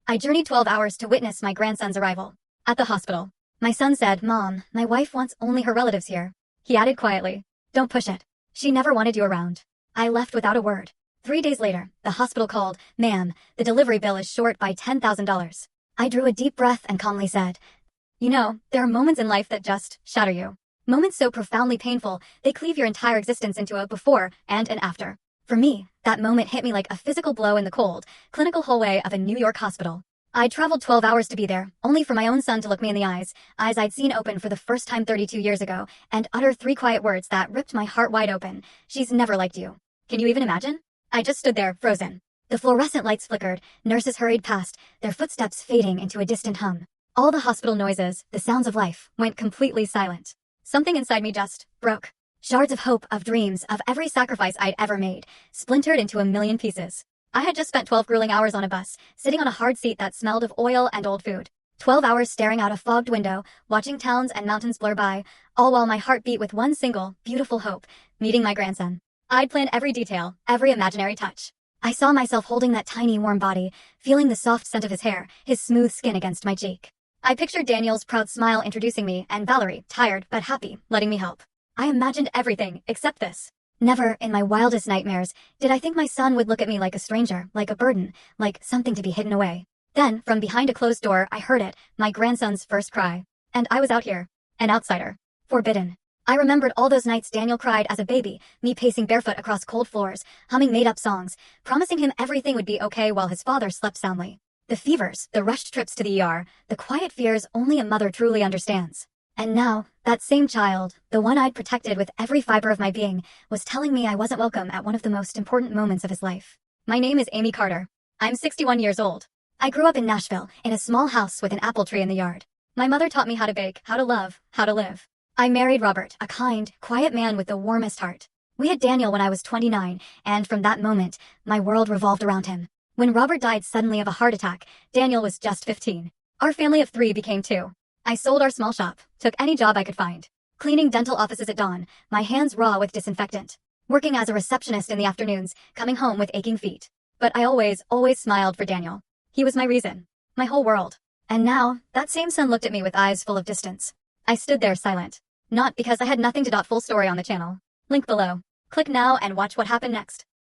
I journeyed 12 hours to witness my grandson's arrival. At the hospital, my son said, "Mom, my wife wants only her relatives here." He added quietly, "Don't push it. She never wanted you around." I left without a word. 3 days later, the hospital called. "Ma'am, the delivery bill is short by $10,000. I drew a deep breath and calmly said, "You know, there are moments in life that just shatter you. Moments so profoundly painful, they cleave your entire existence into a before and an after." For me, that moment hit me like a physical blow in the cold, clinical hallway of a New York hospital. I'd traveled 12 hours to be there, only for my own son to look me in the eyes I'd seen open for the first time 32 years ago, and utter 3 quiet words that ripped my heart wide open. "She's never liked you." Can you even imagine? I just stood there, frozen. The fluorescent lights flickered, nurses hurried past, their footsteps fading into a distant hum. All the hospital noises, the sounds of life, went completely silent. Something inside me just broke. Shards of hope, of dreams, of every sacrifice I'd ever made, splintered into a million pieces. I had just spent 12 grueling hours on a bus, sitting on a hard seat that smelled of oil and old food. 12 hours staring out a fogged window, watching towns and mountains blur by, all while my heart beat with one single, beautiful hope: meeting my grandson. I'd planned every detail, every imaginary touch. I saw myself holding that tiny, warm body, feeling the soft scent of his hair, his smooth skin against my cheek. I pictured Daniel's proud smile introducing me, and Valerie, tired but happy, letting me help. I imagined everything, except this. Never, in my wildest nightmares, did I think my son would look at me like a stranger, like a burden, like something to be hidden away. Then, from behind a closed door, I heard it, my grandson's first cry. And I was out here. An outsider. Forbidden. I remembered all those nights Daniel cried as a baby, me pacing barefoot across cold floors, humming made-up songs, promising him everything would be okay while his father slept soundly. The fevers, the rushed trips to the ER, the quiet fears only a mother truly understands. And now, that same child, the one I'd protected with every fiber of my being, was telling me I wasn't welcome at one of the most important moments of his life. My name is Amy Carter. I'm 61 years old. I grew up in Nashville, in a small house with an apple tree in the yard. My mother taught me how to bake, how to love, how to live. I married Robert, a kind, quiet man with the warmest heart. We had Daniel when I was 29, and from that moment, my world revolved around him. When Robert died suddenly of a heart attack, Daniel was just 15. Our family of 3 became 2. I sold our small shop, took any job I could find. Cleaning dental offices at dawn, my hands raw with disinfectant. Working as a receptionist in the afternoons, coming home with aching feet. But I always smiled for Daniel. He was my reason. My whole world. And now, that same son looked at me with eyes full of distance. I stood there silent. Not because I had nothing to. Full story on the channel. Link below. Click now and watch what happened next.